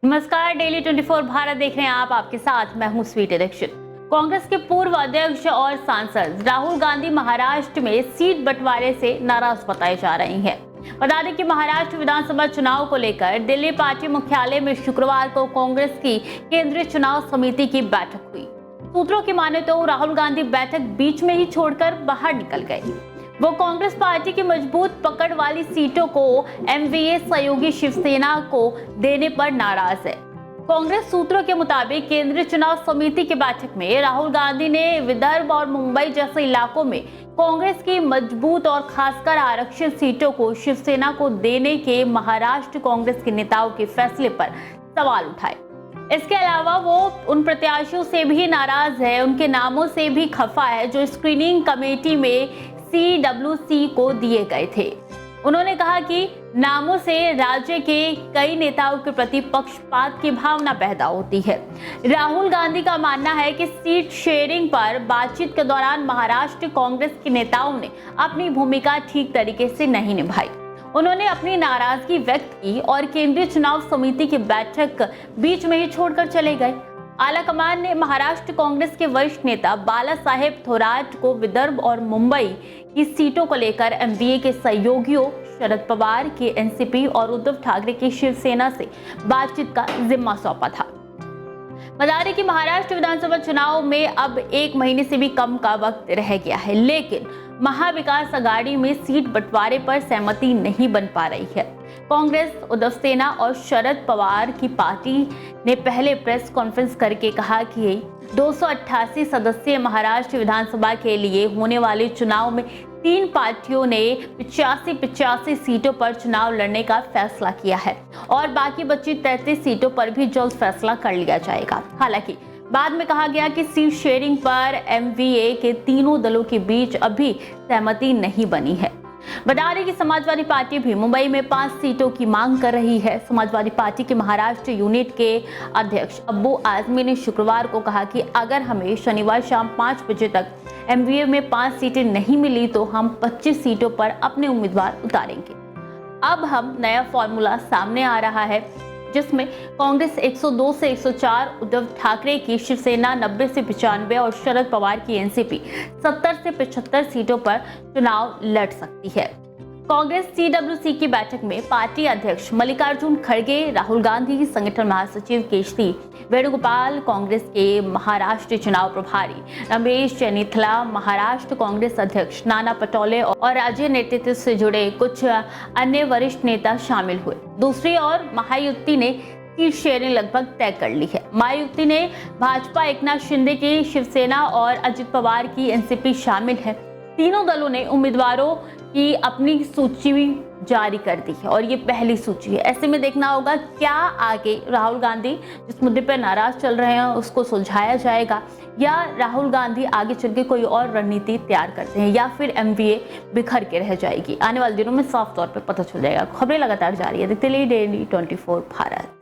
नमस्कार, डेली 24 भारत देख रहे हैं आप। आपके साथ मैं हूं स्वीटी दीक्षित। कांग्रेस के पूर्व अध्यक्ष और सांसद राहुल गांधी महाराष्ट्र में सीट बंटवारे से नाराज बताए जा रहे हैं। बता दें कि महाराष्ट्र विधानसभा चुनाव को लेकर दिल्ली पार्टी मुख्यालय में शुक्रवार को कांग्रेस की केंद्रीय चुनाव समिति की बैठक हुई। सूत्रों की माने तो राहुल गांधी बैठक बीच में ही छोड़कर बाहर निकल गए। वो कांग्रेस पार्टी की मजबूत पकड़ वाली सीटों को एमवीए सहयोगी शिवसेना को देने पर नाराज है। कांग्रेस सूत्रों के मुताबिक केंद्रीय चुनाव समिति की बैठक में राहुल गांधी ने विदर्भ और मुंबई जैसे इलाकों में कांग्रेस की मजबूत और खासकर आरक्षित सीटों को शिवसेना को देने के महाराष्ट्र कांग्रेस के नेताओं के फैसले पर सवाल उठाए। इसके अलावा वो उन प्रत्याशियों से भी नाराज है, उनके नामों से भी खफा है जो स्क्रीनिंग कमेटी में CWC को दिए गए थे। उन्होंने कहा कि नामों से राज्य के कई नेताओं के प्रति पक्षपात की भावना पैदा होती है। राहुल गांधी का मानना है कि सीट शेयरिंग पर बातचीत के दौरान महाराष्ट्र कांग्रेस के नेताओं ने अपनी भूमिका ठीक तरीके से नहीं निभाई। उन्होंने अपनी नाराजगी व्यक्त की और केंद्रीय चुनाव समिति की बैठक बीच में ही छोड़कर चले गए। आलाकमान ने महाराष्ट्र कांग्रेस के वरिष्ठ नेता बाला साहेब थोराट को विदर्भ और मुंबई की सीटों को लेकर एमवीए के सहयोगियों शरद पवार के एनसीपी और उद्धव ठाकरे की शिवसेना से बातचीत का जिम्मा सौंपा था। बता दें कि महाराष्ट्र विधानसभा चुनाव में अब 1 महीने से भी कम का वक्त रह गया है, लेकिन महाविकास अघाड़ी में सीट बंटवारे पर सहमति नहीं बन पा रही है। कांग्रेस, उद्धव सेना और शरद पवार की पार्टी ने पहले प्रेस कॉन्फ्रेंस करके कहा कि 288 सदस्यीय महाराष्ट्र विधानसभा के लिए होने वाले चुनाव में 3 पार्टियों ने 85 सीटों पर चुनाव लड़ने का फैसला किया है और बाकी बची 33 सीटों पर भी जल्द फैसला कर लिया जाएगा। हालांकि बाद में कहा गया कि सीट शेयरिंग पर एमवीए के तीनों दलों के बीच अभी सहमति नहीं बनी है। बता दें कि समाजवादी पार्टी भी मुंबई में 5 सीटों की मांग कर रही है। समाजवादी पार्टी के महाराष्ट्र यूनिट के अध्यक्ष अब्बू आजमी ने शुक्रवार को कहा कि अगर हमें शनिवार शाम 5 बजे तक एमवीए में 5 सीटें नहीं मिली तो हम 25 सीटों पर अपने उम्मीदवार उतारेंगे। अब हम नया फॉर्मूला सामने आ रहा है जिसमें कांग्रेस 102 से 104, उद्धव ठाकरे की शिवसेना 90 से 95 और शरद पवार की एनसीपी 70 से 75 सीटों पर चुनाव लड़ सकती है। कांग्रेस CWC की बैठक में पार्टी अध्यक्ष मल्लिकार्जुन खड़गे, राहुल गांधी की संगठन महासचिव केशरी वेणुगोपाल, कांग्रेस के महाराष्ट्र चुनाव प्रभारी रमेश चेन्नीथला, महाराष्ट्र कांग्रेस अध्यक्ष नाना पटोले और राज्य नेतृत्व से जुड़े कुछ अन्य वरिष्ठ नेता शामिल हुए। दूसरी ओर महायुति ने सीट शेयरिंग लगभग तय कर ली है। महायुति ने भाजपा एकनाथ शिंदे की शिवसेना और अजित पवार की एनसीपी शामिल है। तीनों दलों ने उम्मीदवारों की अपनी सूची जारी कर दी है और ये पहली सूची है। ऐसे में देखना होगा क्या आगे राहुल गांधी जिस मुद्दे पर नाराज चल रहे हैं उसको सुलझाया जाएगा या राहुल गांधी आगे चल के कोई और रणनीति तैयार करते हैं या फिर एमवीए बिखर के रह जाएगी। आने वाले दिनों में साफ तौर पर पता चल जाएगा। खबरें लगातार जारी है, देखते रहिए डेली 24 भारत।